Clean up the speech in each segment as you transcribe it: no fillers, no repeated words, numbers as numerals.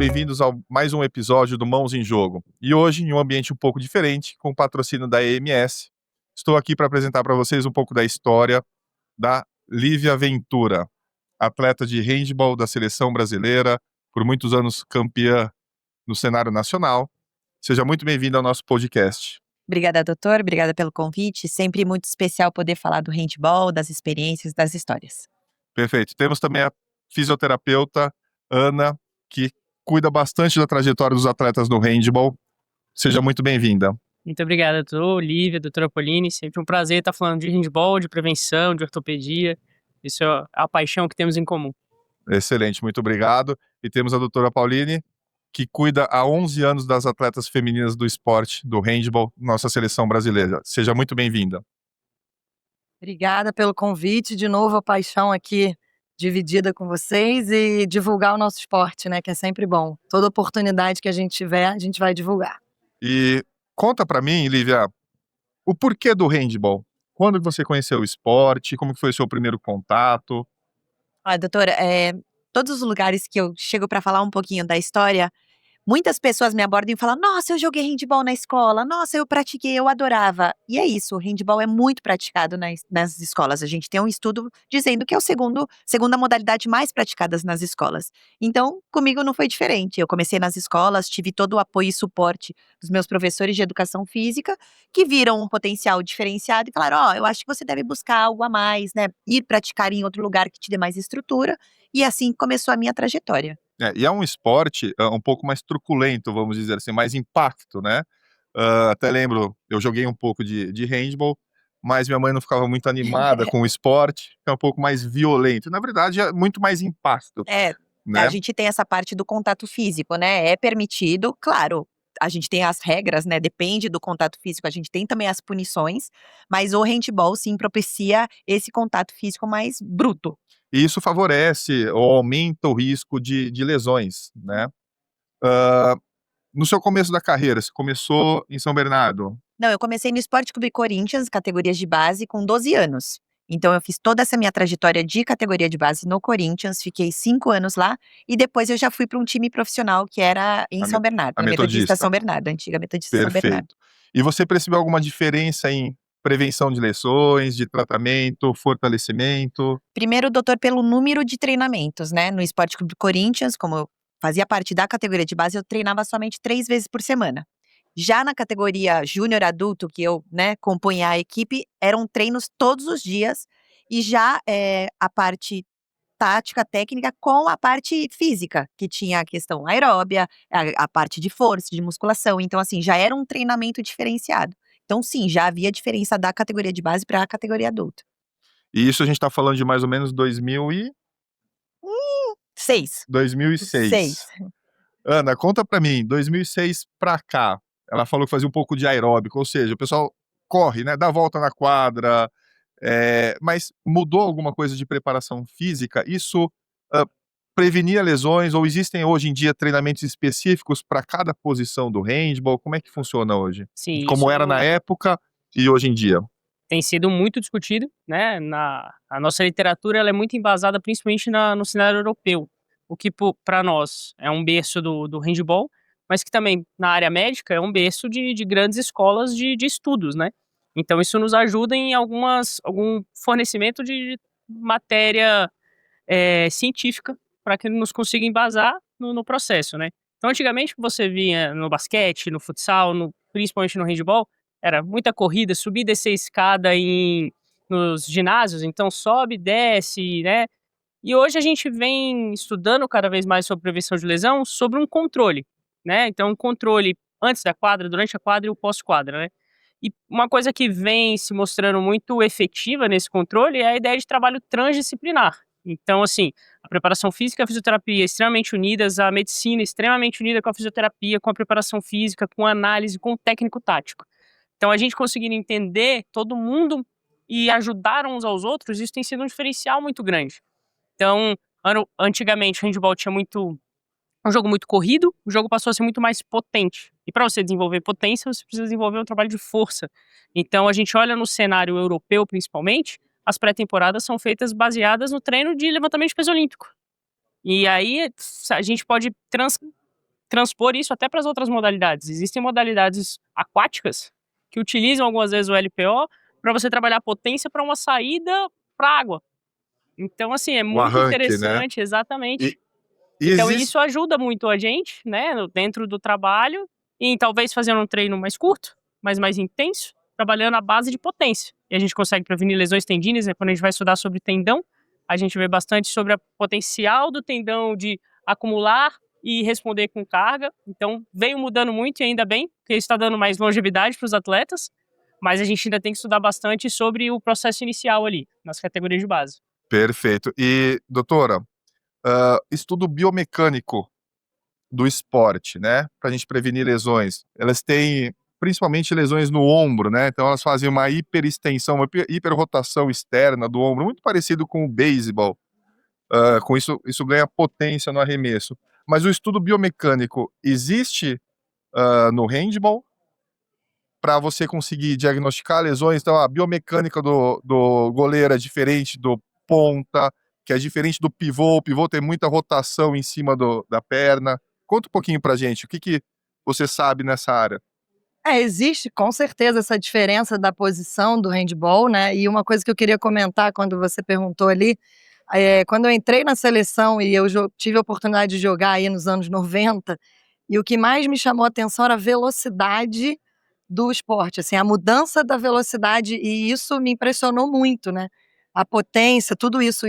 bem-vindos a mais um episódio do Mãos em Jogo. E hoje, em um ambiente um pouco diferente, com o patrocínio da EMS, estou aqui para apresentar para vocês um pouco da história da Lívia Ventura, atleta de handebol da seleção brasileira, por muitos anos campeã no cenário nacional. Seja muito bem-vinda ao nosso podcast. Obrigada, doutor. Obrigada pelo convite. Sempre muito especial poder falar do handebol, das experiências, das histórias. Perfeito. Temos também a fisioterapeuta Ana, que cuida bastante da trajetória dos atletas no handebol. Seja muito bem-vinda. Muito obrigado, doutor Lívia, doutora Pauline. Sempre um prazer estar falando de handebol, de prevenção, de ortopedia. Isso é a paixão que temos em comum. Excelente, muito obrigado. E temos a doutora Pauline, que cuida há 11 anos das atletas femininas do esporte, do handebol, nossa seleção brasileira. Seja muito bem-vinda. Obrigada pelo convite. De novo, a paixão aqui dividida com vocês e divulgar o nosso esporte, né? Que é sempre bom. Toda oportunidade que a gente tiver, a gente vai divulgar. E conta pra mim, Lívia, o porquê do handebol? Quando você conheceu o esporte? Como foi o seu primeiro contato? Olha, doutora, todos os lugares que eu chego para falar um pouquinho da história, muitas pessoas me abordam e falam: nossa, eu joguei handebol na escola, nossa, eu pratiquei, eu adorava. E é isso, o handebol é muito praticado nas escolas. A gente tem um estudo dizendo que é a segunda modalidade mais praticada nas escolas. Então, comigo não foi diferente. Eu comecei nas escolas, tive todo o apoio e suporte dos meus professores de educação física, que viram um potencial diferenciado e falaram: eu acho que você deve buscar algo a mais, né? Ir praticar em outro lugar que te dê mais estrutura. E assim começou a minha trajetória. E é um esporte um pouco mais truculento, vamos dizer assim, mais impacto, né? Até lembro, eu joguei um pouco de handebol, mas minha mãe não ficava muito animada com o esporte, é um pouco mais violento. Na verdade, é muito mais impacto. Né? A gente tem essa parte do contato físico, né? É permitido, claro. A gente tem as regras, né? Depende do contato físico, a gente tem também as punições, mas o handebol, sim, propicia esse contato físico mais bruto. E isso favorece ou aumenta o risco de lesões, né? No seu começo da carreira, você começou em São Bernardo? Não, eu comecei no Esporte Clube Corinthians, categorias de base, com 12 anos. Então, eu fiz toda essa minha trajetória de categoria de base no Corinthians, fiquei 5 anos lá, e depois eu já fui para um time profissional que era em São Bernardo, a na Metodista São Bernardo, a antiga Metodista São Perfeito. Bernardo. E você percebeu alguma diferença em prevenção de lesões, de tratamento, fortalecimento? Primeiro, doutor, pelo número de treinamentos, né? No Esporte Clube Corinthians, como eu fazia parte da categoria de base, eu treinava somente 3 vezes por semana. Já na categoria júnior adulto, que eu, compunha a equipe, eram treinos todos os dias, e já a parte tática, técnica, com a parte física, que tinha a questão aeróbia, a parte de força, de musculação. Então, assim, já era um treinamento diferenciado. Então, sim, já havia diferença da categoria de base para a categoria adulta. E isso a gente está falando de mais ou menos 2006. 6. Ana, conta pra mim, 2006 pra cá, ela falou que fazia um pouco de aeróbico, ou seja, o pessoal corre, né, dá a volta na quadra, mas mudou alguma coisa de preparação física? Isso prevenia lesões ou existem hoje em dia treinamentos específicos para cada posição do handball? Como é que funciona hoje? Sim, Como era na época e hoje em dia? Tem sido muito discutido, né? A nossa literatura ela é muito embasada principalmente no cenário europeu, o que para nós é um berço do handebol, mas que também na área médica é um berço de grandes escolas de estudos, né? Então isso nos ajuda em algum fornecimento de matéria científica para que nos consiga embasar no processo, né? Então antigamente você via no basquete, no futsal, principalmente no handebol, era muita corrida, subir e descer escada nos ginásios, então sobe, desce, né? E hoje a gente vem estudando cada vez mais sobre prevenção de lesão, sobre um controle, né? Então um controle antes da quadra, durante a quadra e o pós-quadra, né? E uma coisa que vem se mostrando muito efetiva nesse controle é a ideia de trabalho transdisciplinar. Então, assim, a preparação física e a fisioterapia extremamente unidas, a medicina extremamente unida com a fisioterapia, com a preparação física, com a análise, com o técnico tático. Então, a gente conseguindo entender todo mundo e ajudar uns aos outros, isso tem sido um diferencial muito grande. Então, antigamente o handebol tinha um jogo muito corrido, o jogo passou a ser muito mais potente. E para você desenvolver potência, você precisa desenvolver um trabalho de força. Então, a gente olha no cenário europeu, principalmente, as pré-temporadas são feitas baseadas no treino de levantamento de peso olímpico. E aí, a gente pode transpor isso até para as outras modalidades. Existem modalidades aquáticas que utilizam algumas vezes o LPO para você trabalhar a potência para uma saída para água. Então, assim, é Um muito arranque, né? interessante, exatamente. E Então, existe... isso ajuda muito a gente, né, dentro do trabalho, em talvez fazendo um treino mais curto, mas mais intenso, trabalhando a base de potência. E a gente consegue prevenir lesões tendíneas, né? Quando a gente vai estudar sobre tendão, a gente vê bastante sobre o potencial do tendão de acumular e responder com carga. Então, veio mudando muito e ainda bem, porque isso está dando mais longevidade para os atletas, mas a gente ainda tem que estudar bastante sobre o processo inicial ali, nas categorias de base. Perfeito. E, doutora, estudo biomecânico do esporte, né? Para a gente prevenir lesões. Elas têm principalmente lesões no ombro, né? Então elas fazem uma hiperextensão, uma hiperrotação externa do ombro, muito parecido com o beisebol. Com isso ganha potência no arremesso. Mas o estudo biomecânico existe no handball para você conseguir diagnosticar lesões. Então a biomecânica do goleiro é diferente do ponta, que é diferente do pivô. O pivô tem muita rotação em cima da perna. Conta um pouquinho pra gente, o que você sabe nessa área? Existe com certeza essa diferença da posição do handball, né? E uma coisa que eu queria comentar quando você perguntou ali, quando eu entrei na seleção e eu tive a oportunidade de jogar aí nos anos 90, e o que mais me chamou a atenção era a velocidade do esporte, assim, a mudança da velocidade, e isso me impressionou muito, né? A potência, tudo isso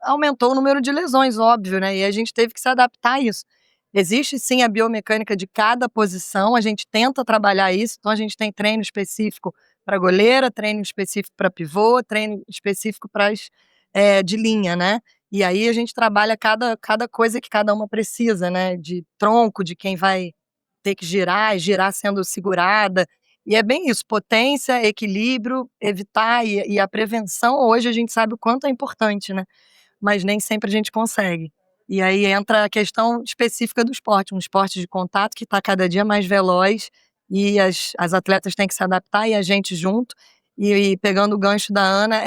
aumentou o número de lesões, óbvio, né? E a gente teve que se adaptar a isso. Existe sim a biomecânica de cada posição, a gente tenta trabalhar isso, então a gente tem treino específico para goleira, treino específico para pivô, treino específico para as de linha, né? E aí a gente trabalha cada coisa que cada uma precisa, né? De tronco, de quem vai ter que girar, e girar sendo segurada. E é bem isso, potência, equilíbrio, evitar e a prevenção, hoje a gente sabe o quanto é importante, né? Mas nem sempre a gente consegue. E aí entra a questão específica do esporte, um esporte de contato que está cada dia mais veloz e as atletas têm que se adaptar e a gente junto. E pegando o gancho da Ana,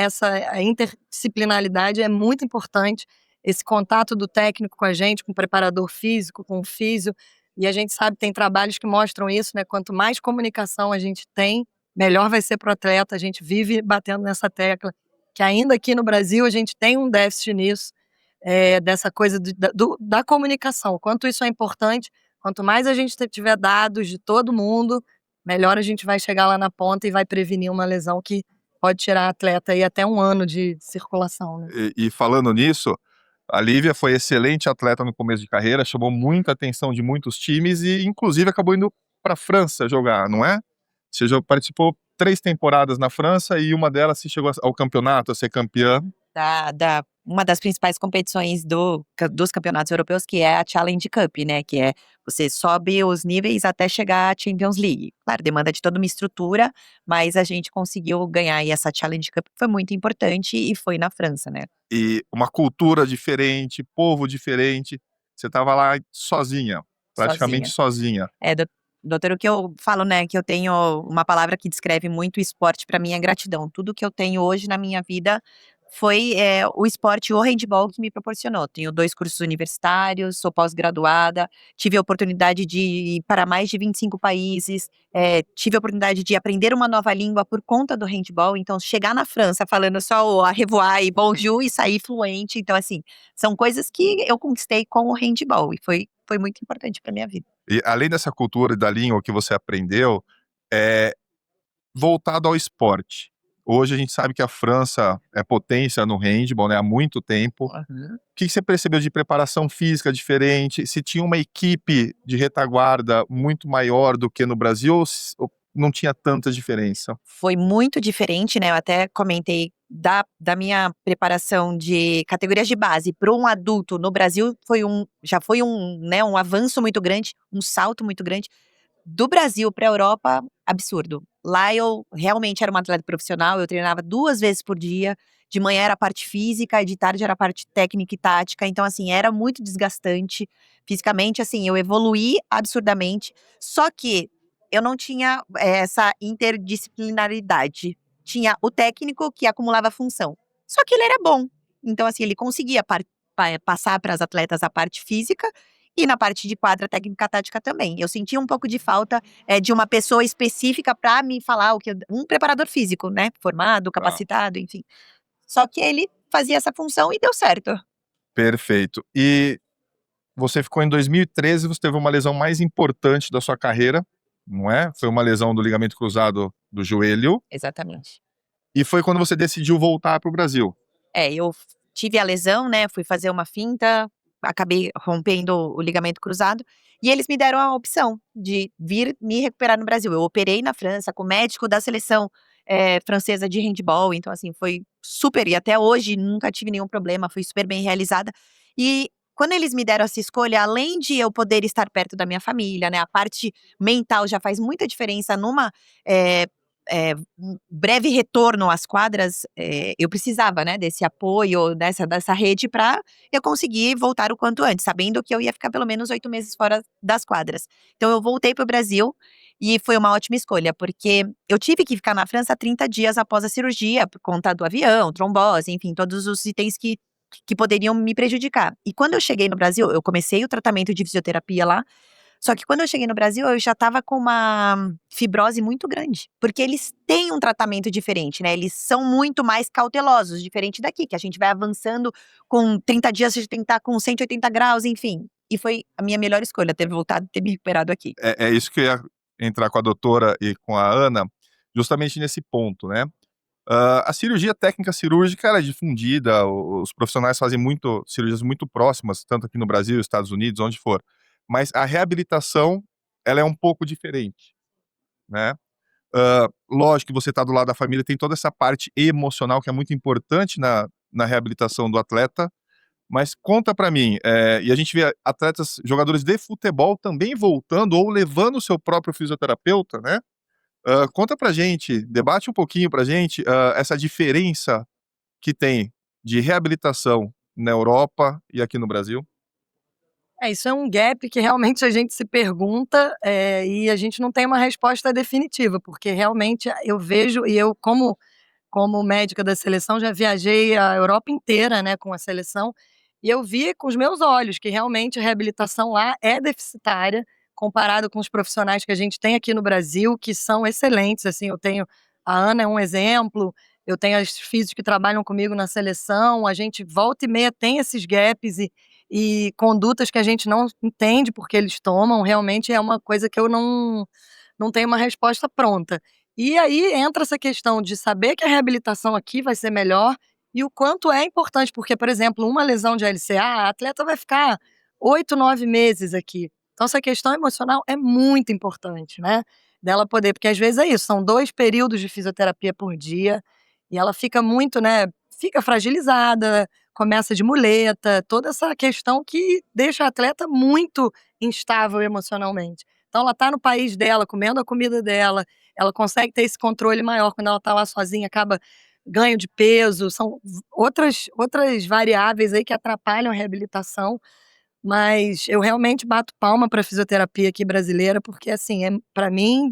a interdisciplinaridade é muito importante, esse contato do técnico com a gente, com o preparador físico, com o físio, e a gente sabe, tem trabalhos que mostram isso, né? Quanto mais comunicação a gente tem, melhor vai ser para o atleta. A gente vive batendo nessa tecla, que ainda aqui no Brasil a gente tem um déficit nisso, dessa coisa da comunicação. Quanto isso é importante, quanto mais a gente tiver dados de todo mundo, melhor a gente vai chegar lá na ponta e vai prevenir uma lesão que pode tirar a atleta aí até 1 ano de circulação, né? E falando nisso, a Lívia foi excelente atleta no começo de carreira, chamou muita atenção de muitos times e, inclusive, acabou indo para a França jogar, não é? Você já participou 3 temporadas na França e uma delas se chegou ao campeonato, a ser campeã. Uma das principais competições dos campeonatos europeus, que é a Challenge Cup, né? Que é você sobe os níveis até chegar à Champions League. Claro, demanda de toda uma estrutura, mas a gente conseguiu ganhar aí essa Challenge Cup, foi muito importante e foi na França, né? E uma cultura diferente, povo diferente. Você estava lá sozinha, praticamente sozinha. Doutor, o que eu falo, né, que eu tenho uma palavra que descreve muito o esporte para mim é gratidão. Tudo que eu tenho hoje na minha vida foi o esporte, o handball que me proporcionou. Tenho 2 cursos universitários, sou pós-graduada, tive a oportunidade de ir para mais de 25 países, tive a oportunidade de aprender uma nova língua por conta do handball. Então, chegar na França falando só o au revoir e bonjour e sair fluente. Então, assim, são coisas que eu conquistei com o handball e foi muito importante para minha vida. E além dessa cultura da língua que você aprendeu, voltado ao esporte. Hoje a gente sabe que a França é potência no handball, né, há muito tempo. O que você percebeu de preparação física diferente? Se tinha uma equipe de retaguarda muito maior do que no Brasil ou não tinha tanta diferença? Foi muito diferente, né? Eu até comentei da minha preparação de categorias de base para um adulto no Brasil, já foi um avanço muito grande, um salto muito grande. Do Brasil para a Europa, absurdo. Lá eu realmente era uma atleta profissional, eu treinava 2 vezes por dia. De manhã era a parte física e de tarde era a parte técnica e tática. Então, assim, era muito desgastante. Fisicamente, assim, eu evoluí absurdamente. Só que eu não tinha essa interdisciplinaridade. Tinha o técnico que acumulava função. Só que ele era bom. Então, assim, ele conseguia passar para as atletas a parte física E na parte de quadra técnica tática também. Eu senti um pouco de falta de uma pessoa específica para me falar um preparador físico, né? Formado, capacitado, enfim. Só que ele fazia essa função e deu certo. Perfeito. E você ficou em 2013, você teve uma lesão mais importante da sua carreira, não é? Foi uma lesão do ligamento cruzado do joelho. Exatamente. E foi quando você decidiu voltar para o Brasil. Eu tive a lesão, né? Fui fazer uma finta, acabei rompendo o ligamento cruzado. E eles me deram a opção de vir me recuperar no Brasil. Eu operei na França com o médico da seleção francesa de handball. Então, assim, foi super. E até hoje nunca tive nenhum problema, fui super bem realizada. E quando eles me deram essa escolha, além de eu poder estar perto da minha família, né? A parte mental já faz muita diferença numa um breve retorno às quadras, eu precisava, né, desse apoio, dessa rede para eu conseguir voltar o quanto antes, sabendo que eu ia ficar pelo menos 8 meses fora das quadras. Então eu voltei para o Brasil e foi uma ótima escolha, porque eu tive que ficar na França 30 dias após a cirurgia, por conta do avião, trombose, enfim, todos os itens que poderiam me prejudicar. E quando eu cheguei no Brasil, eu comecei o tratamento de fisioterapia lá. Só que quando eu cheguei no Brasil, eu já estava com uma fibrose muito grande. Porque eles têm um tratamento diferente, né? Eles são muito mais cautelosos, diferente daqui, que a gente vai avançando com 30 dias, a gente tem que estar com 180 graus, enfim. E foi a minha melhor escolha, ter voltado e ter me recuperado aqui. É isso que eu ia entrar com a doutora e com a Ana, justamente nesse ponto, né? A cirurgia técnica cirúrgica ela é difundida, os profissionais fazem cirurgias muito próximas, tanto aqui no Brasil, Estados Unidos, onde for. Mas a reabilitação, ela é um pouco diferente, né? Lógico que você está do lado da família, tem toda essa parte emocional que é muito importante na reabilitação do atleta, mas conta pra mim, e a gente vê jogadores de futebol também voltando ou levando o seu próprio fisioterapeuta, né? Conta pra gente, debate um pouquinho pra gente, essa diferença que tem de reabilitação na Europa e aqui no Brasil. Isso é um gap que realmente a gente se pergunta, e a gente não tem uma resposta definitiva, porque realmente eu vejo, e eu como médica da seleção já viajei a Europa inteira, né, com a seleção, e eu vi com os meus olhos que realmente a reabilitação lá é deficitária, comparado com os profissionais que a gente tem aqui no Brasil, que são excelentes, assim, a Ana é um exemplo, eu tenho as físicos que trabalham comigo na seleção, a gente volta e meia tem esses gaps e condutas que a gente não entende porque eles tomam, realmente é uma coisa que eu não tenho uma resposta pronta. E aí entra essa questão de saber que a reabilitação aqui vai ser melhor e o quanto é importante, porque, por exemplo, uma lesão de LCA, a atleta vai ficar 8, 9 meses aqui. Então essa questão emocional é muito importante, né, dela poder, porque às vezes é isso, são 2 períodos de fisioterapia por dia, e ela fica muito, né, fica fragilizada, começa de muleta, toda essa questão que deixa a atleta muito instável emocionalmente. Então ela está no país dela, comendo a comida dela, ela consegue ter esse controle maior quando ela está lá sozinha, acaba ganho de peso, são outras variáveis aí que atrapalham a reabilitação, mas eu realmente bato palma para a fisioterapia aqui brasileira, porque assim, para mim,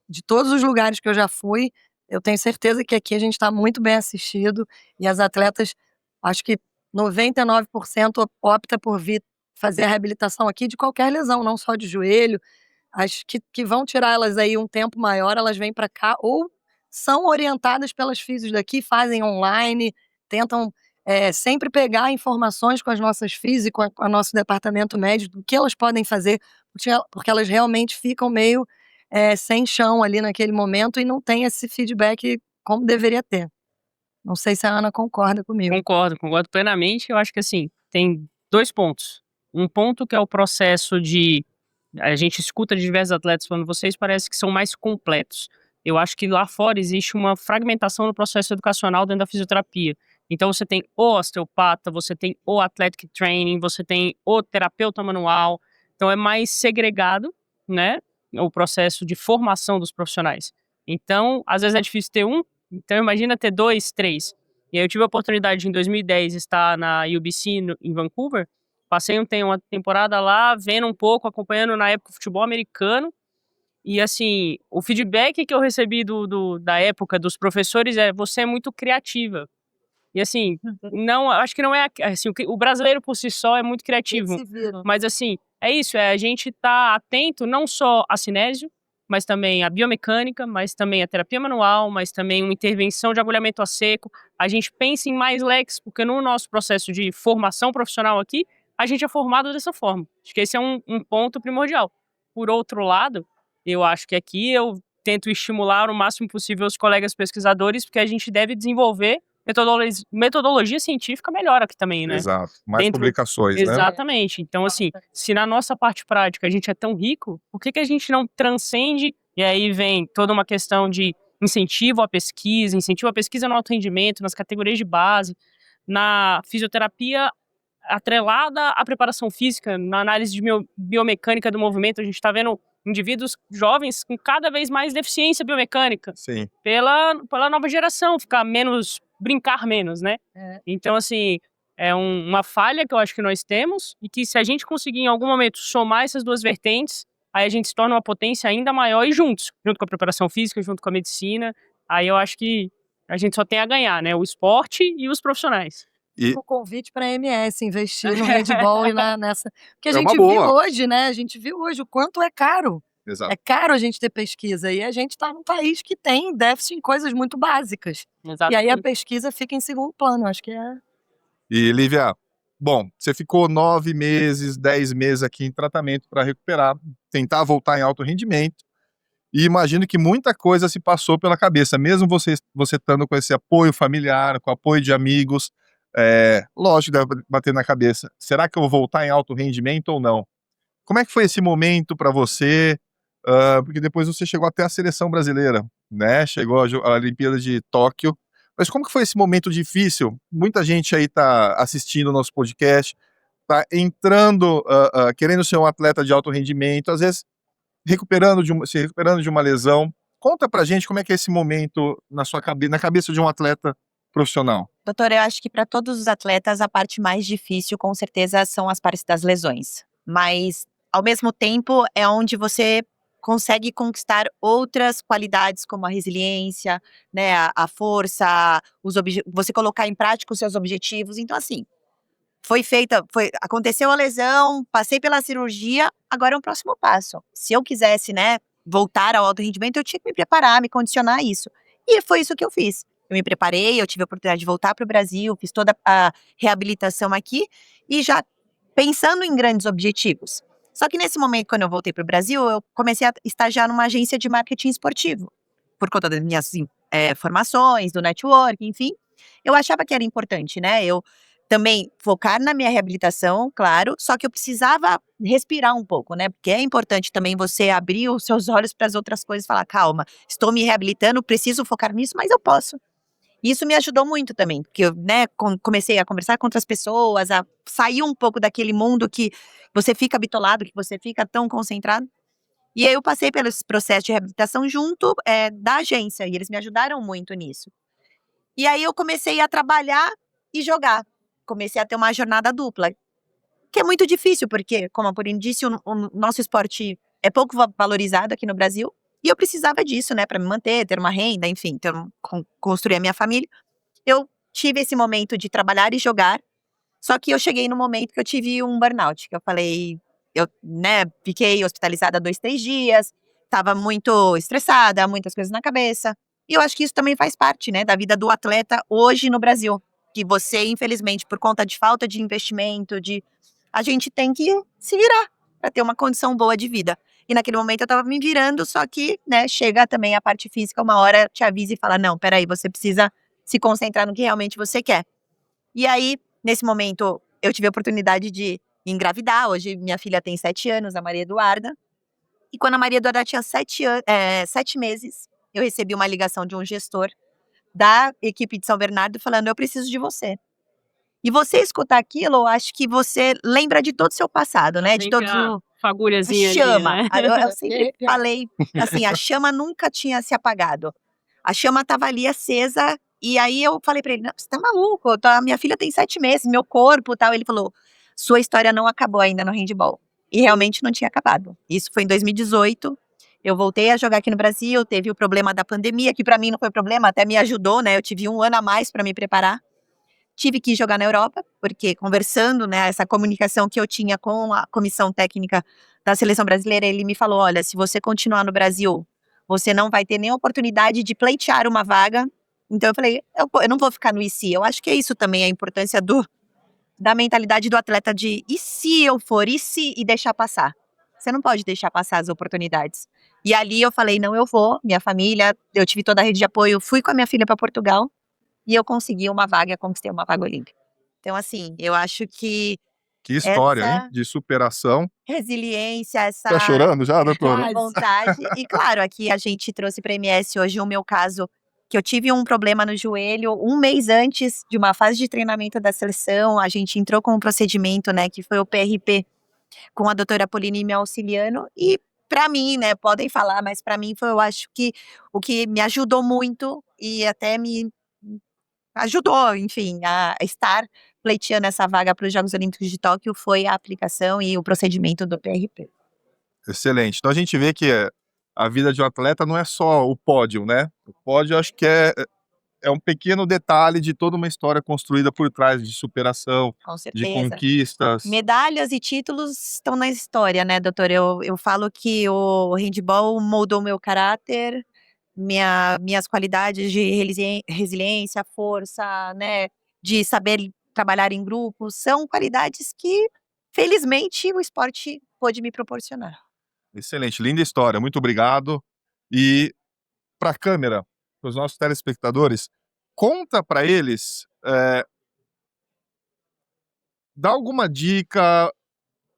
de todos os lugares que eu já fui, eu tenho certeza que aqui a gente está muito bem assistido e as atletas, acho que 99% opta por vir fazer a reabilitação aqui de qualquer lesão, não só de joelho. As que vão tirar elas aí um tempo maior, elas vêm para cá ou são orientadas pelas físios daqui, fazem online, tentam sempre pegar informações com as nossas físios, com o nosso departamento médico, do que elas podem fazer, porque elas realmente ficam meio sem chão ali naquele momento e não tem esse feedback como deveria ter. Não sei se a Ana concorda comigo. Concordo plenamente. Eu acho que, assim, tem 2 pontos. Um ponto que é o processo a gente escuta de diversos atletas falando, vocês parece que são mais completos. Eu acho que lá fora existe uma fragmentação no processo educacional dentro da fisioterapia. Então você tem o osteopata, você tem o athletic training, você tem o terapeuta manual. Então é mais segregado, né, o processo de formação dos profissionais. Então, às vezes é difícil ter um, então imagina ter 2, 3. E aí eu tive a oportunidade de, em 2010, estar na UBC em Vancouver. Passei uma temporada lá, vendo um pouco, acompanhando na época o futebol americano. E assim, o feedback que eu recebi da época dos professores você é muito criativa. E assim, acho que não é assim, o brasileiro por si só é muito criativo. Mas assim, é isso, a gente tá atento não só a cinésio, mas também a biomecânica, mas também a terapia manual, mas também uma intervenção de agulhamento a seco. A gente pensa em mais leques, porque no nosso processo de formação profissional aqui, a gente é formado dessa forma. Acho que esse é um ponto primordial. Por outro lado, eu acho que aqui eu tento estimular o máximo possível os colegas pesquisadores, porque a gente deve desenvolver metodologia científica melhor aqui também, né? Exato. Mais Dentro- publicações, né? Exatamente. Então, assim, se na nossa parte prática a gente é tão rico, por que a gente não transcende? E aí vem toda uma questão de incentivo à pesquisa no alto rendimento, nas categorias de base, na fisioterapia atrelada à preparação física, na análise de biomecânica do movimento. A gente está vendo indivíduos jovens com cada vez mais deficiência biomecânica Sim. pela nova geração, brincar menos, né? Então, assim, é uma falha que eu acho que nós temos e que se a gente conseguir em algum momento somar essas duas vertentes, aí a gente se torna uma potência ainda maior e junto com a preparação física, junto com a medicina, aí eu acho que a gente só tem a ganhar, né? O esporte e os profissionais. O convite para a MS investir no handball e nessa. Porque a É gente uma viu boa. hoje, né? A gente viu hoje o quanto é caro. Exato. É caro a gente ter pesquisa. E a gente está num país que tem déficit em coisas muito básicas. E aí a pesquisa fica em segundo plano. Acho que é. E, Lívia, bom, você ficou 9 meses, 10 meses aqui em tratamento para recuperar, tentar voltar em alto rendimento. E imagino que muita coisa se passou pela cabeça, mesmo você estando com esse apoio familiar, com apoio de amigos. Lógico, deve bater na cabeça. Será que eu vou voltar em alto rendimento ou não? Como é que foi esse momento para você? Porque depois você chegou até a seleção brasileira, né? Chegou à Olimpíada de Tóquio. Mas como que foi esse momento difícil? Muita gente aí tá assistindo o nosso podcast, tá entrando, querendo ser um atleta de alto rendimento, às vezes se recuperando de uma lesão. Conta pra gente como é que é esse momento na cabeça de um atleta profissional. Doutor, eu acho que para todos os atletas a parte mais difícil, com certeza, são as partes das lesões. Mas, ao mesmo tempo, é onde você consegue conquistar outras qualidades, como a resiliência, né, a força, você colocar em prática os seus objetivos. Então, assim, aconteceu a lesão, passei pela cirurgia, agora é um próximo passo. Se eu quisesse, né, voltar ao alto rendimento, eu tinha que me preparar, me condicionar a isso. E foi isso que eu fiz. Eu me preparei, eu tive a oportunidade de voltar para o Brasil, fiz toda a reabilitação aqui e já pensando em grandes objetivos. Só que nesse momento, quando eu voltei para o Brasil, eu comecei a estagiar numa agência de marketing esportivo, por conta das minhas formações, do network, enfim. Eu achava que era importante, né? Eu também focar na minha reabilitação, claro, só que eu precisava respirar um pouco, né? Porque é importante também você abrir os seus olhos para as outras coisas e falar, calma, estou me reabilitando, preciso focar nisso, mas eu posso. Isso me ajudou muito também, porque eu, né, comecei a conversar com outras pessoas, a sair um pouco daquele mundo que você fica bitolado, que você fica tão concentrado. E aí eu passei pelo processo de reabilitação junto da agência, e eles me ajudaram muito nisso. E aí eu comecei a trabalhar e jogar. Comecei a ter uma jornada dupla, que é muito difícil, porque, como a Pauline disse, o nosso esporte é pouco valorizado aqui no Brasil, e eu precisava disso, né, para me manter, ter uma renda, enfim, construir a minha família. Eu tive esse momento de trabalhar e jogar, só que eu cheguei no momento que eu tive um burnout, que eu falei, né, fiquei hospitalizada 2, 3 dias, estava muito estressada, muitas coisas na cabeça, e eu acho que isso também faz parte, né, da vida do atleta hoje no Brasil, que você, infelizmente, por conta de falta de investimento, a gente tem que se virar para ter uma condição boa de vida. E naquele momento eu estava me virando, só que, né, chega também a parte física, uma hora te avisa e fala, não, peraí, você precisa se concentrar no que realmente você quer. E aí, nesse momento, eu tive a oportunidade de engravidar. Hoje minha filha tem 7 anos, a Maria Eduarda. E quando a Maria Eduarda tinha 7 meses, eu recebi uma ligação de um gestor da equipe de São Bernardo falando, eu preciso de você. E você escutar aquilo, eu acho que você lembra de todo o seu passado, né? De todos os... Fagulhazinha chama. ali, né? Eu sempre falei, assim, a chama nunca tinha se apagado. A chama estava ali acesa, e aí eu falei pra ele, não, você tá maluco, minha filha tem 7 meses, meu corpo e tal. Ele falou, sua história não acabou ainda no handball. E realmente não tinha acabado. Isso foi em 2018, eu voltei a jogar aqui no Brasil, teve o problema da pandemia, que pra mim não foi problema, até me ajudou, né? Eu tive 1 ano a mais pra me preparar. tive que jogar na Europa, porque conversando, né, essa comunicação que eu tinha com a comissão técnica da seleção brasileira, ele me falou, olha, se você continuar no Brasil, você não vai ter nem oportunidade de pleitear uma vaga. Então eu falei, eu não vou ficar no IC. Eu acho que é isso também, a importância da mentalidade do atleta de e se eu for, e se, e deixar passar. Você não pode deixar passar as oportunidades. E ali eu falei, não, eu vou, minha família, eu tive toda a rede de apoio, fui com a minha filha para Portugal e eu consegui uma vaga, conquistei uma vaga olímpica. Então, assim, eu acho que Que história, hein? essa De superação. resiliência, Tá essa chorando já, doutora? Quase. vontade. E claro, aqui a gente trouxe para MS hoje o meu caso, que eu tive um problema no joelho um mês antes de uma fase de treinamento da seleção. A gente entrou com um procedimento, né, que foi o PRP, com a doutora Pauline me auxiliando. E para mim, né, podem falar, mas para mim foi, eu acho que o que me ajudou muito e até me ajudou, enfim, a estar pleiteando essa vaga para os Jogos Olímpicos de Tóquio foi a aplicação e o procedimento do PRP. Excelente. Então a gente vê que a vida de um atleta não é só o pódio, né? O pódio eu acho que é um pequeno detalhe de toda uma história construída por trás de superação, Com de certeza. conquistas. Medalhas e títulos estão na história, né, doutor? Eu falo que o handball moldou meu caráter, minhas qualidades de resiliência, força, né, de saber trabalhar em grupo, são qualidades que, felizmente, o esporte pôde me proporcionar. Excelente, linda história. Muito obrigado. E para a câmera, para os nossos telespectadores, conta para eles, dá alguma dica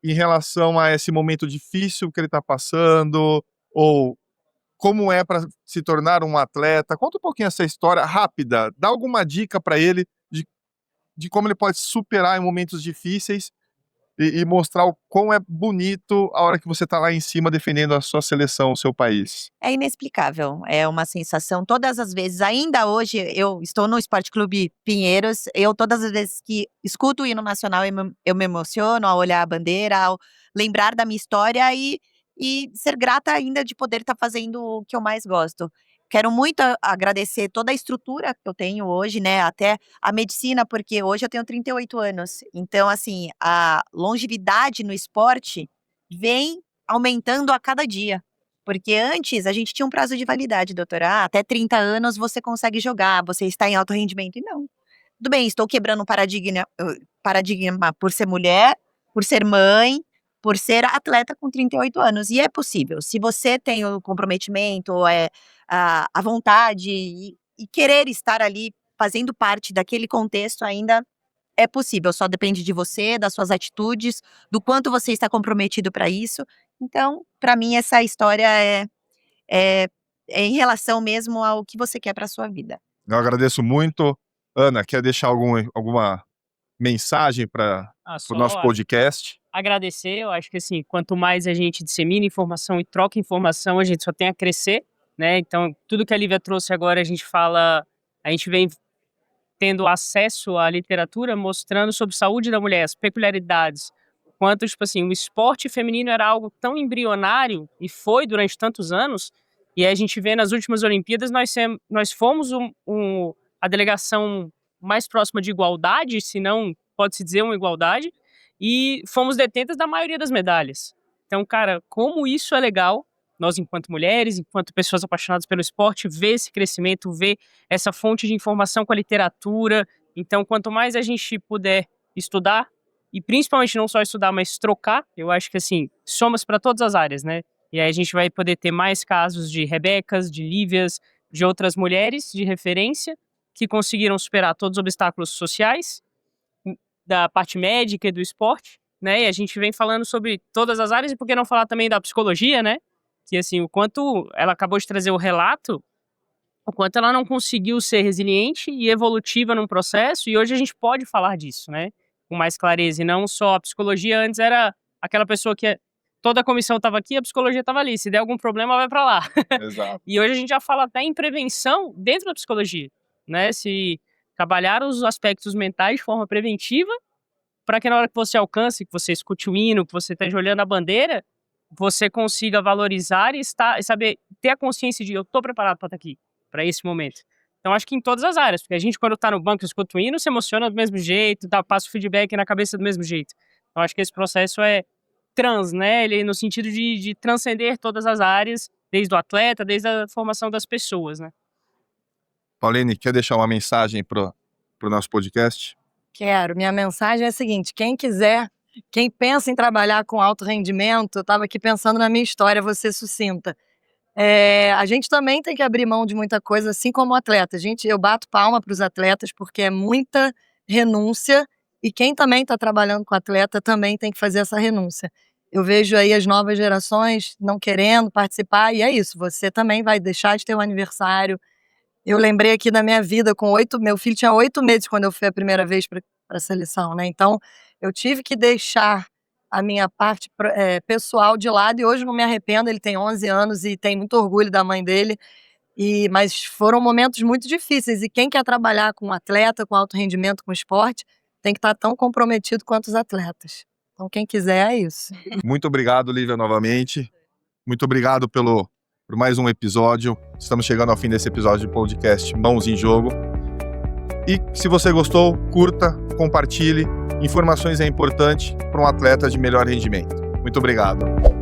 em relação a esse momento difícil que ele está passando, ou como é para se tornar um atleta. Conta um pouquinho essa história rápida, dá alguma dica para ele de como ele pode superar em momentos difíceis e mostrar o quão é bonito a hora que você está lá em cima defendendo a sua seleção, o seu país. É inexplicável, é uma sensação todas as vezes, ainda hoje eu estou no Esporte Clube Pinheiros, eu todas as vezes que escuto o hino nacional eu me emociono ao olhar a bandeira, ao lembrar da minha história e ser grata ainda de poder estar fazendo o que eu mais gosto. Quero muito agradecer toda a estrutura que eu tenho hoje, né, até a medicina, porque hoje eu tenho 38 anos, então assim, a longevidade no esporte vem aumentando a cada dia. Porque antes a gente tinha um prazo de validade, doutora. Até 30 anos você consegue jogar, você está em alto rendimento. E não. Tudo bem, estou quebrando um paradigma por ser mulher, por ser mãe, por ser atleta com 38 anos. E é possível. Se você tem o comprometimento, a vontade e querer estar ali fazendo parte daquele contexto ainda. É possível, só depende de você, das suas atitudes, do quanto você está comprometido para isso. Então, para mim, essa história é em relação mesmo ao que você quer para sua vida. Eu agradeço muito. Ana, quer deixar alguma mensagem para o nosso Só podcast? agradecer, eu acho que assim, quanto mais a gente dissemina informação e troca informação, a gente só tem a crescer, né? Então, tudo que a Lívia trouxe agora, a gente vem tendo acesso à literatura mostrando sobre saúde da mulher, as peculiaridades, quanto, tipo assim, o esporte feminino era algo tão embrionário e foi durante tantos anos, e aí a gente vê nas últimas Olimpíadas, nós fomos a delegação mais próxima de igualdade, se não pode-se dizer uma igualdade, e fomos detentas da maioria das medalhas. Então, cara, como isso é legal, nós enquanto mulheres, enquanto pessoas apaixonadas pelo esporte, ver esse crescimento, ver essa fonte de informação com a literatura. Então, quanto mais a gente puder estudar, e principalmente não só estudar, mas trocar, eu acho que assim, somas para todas as áreas, né? E aí a gente vai poder ter mais casos de Rebecas, de Lívias, de outras mulheres de referência que conseguiram superar todos os obstáculos sociais, da parte médica e do esporte, né? E a gente vem falando sobre todas as áreas, e por que não falar também da psicologia, né? Que assim, o quanto ela acabou de trazer o relato, o quanto ela não conseguiu ser resiliente e evolutiva num processo, e hoje a gente pode falar disso, né? Com mais clareza, e não só a psicologia antes era aquela pessoa que toda a comissão estava aqui, a psicologia estava ali, se der algum problema vai para lá. Exato. E hoje a gente já fala até em prevenção dentro da psicologia, né? Se trabalhar os aspectos mentais de forma preventiva, para que na hora que você alcance, que você escute o hino, que você esteja olhando a bandeira, você consiga valorizar e saber ter a consciência de eu estou preparado para estar aqui, para esse momento. Então, acho que em todas as áreas, porque a gente, quando tá no banco, escuta o hino, se emociona do mesmo jeito, passa o feedback na cabeça do mesmo jeito. Então, acho que esse processo é trans, né? Ele no sentido de transcender todas as áreas, desde o atleta, desde a formação das pessoas, né? Pauline, quer deixar uma mensagem pro nosso podcast? Quero. Minha mensagem é a seguinte: quem quiser, quem pensa em trabalhar com alto rendimento, eu estava aqui pensando na minha história, vou ser sucinta. A gente também tem que abrir mão de muita coisa, assim como o atleta. Eu bato palma para os atletas, porque é muita renúncia, e quem também está trabalhando com atleta também tem que fazer essa renúncia. Eu vejo aí as novas gerações não querendo participar, e é isso, você também vai deixar de ter um aniversário. Eu lembrei aqui da minha vida, meu filho tinha 8 meses quando eu fui a primeira vez para a seleção, né? Então, eu tive que deixar a minha parte pessoal de lado, e hoje não me arrependo. Ele tem 11 anos e tem muito orgulho da mãe dele, mas foram momentos muito difíceis, e quem quer trabalhar com atleta, com alto rendimento, com esporte, tem que estar tão comprometido quanto os atletas. Então, quem quiser, é isso. Muito obrigado, Lívia, novamente. Muito obrigado por mais um episódio. Estamos chegando ao fim desse episódio de podcast Mãos em Jogo. E se você gostou, curta, compartilhe. Informações é importante para um atleta de melhor rendimento. Muito obrigado.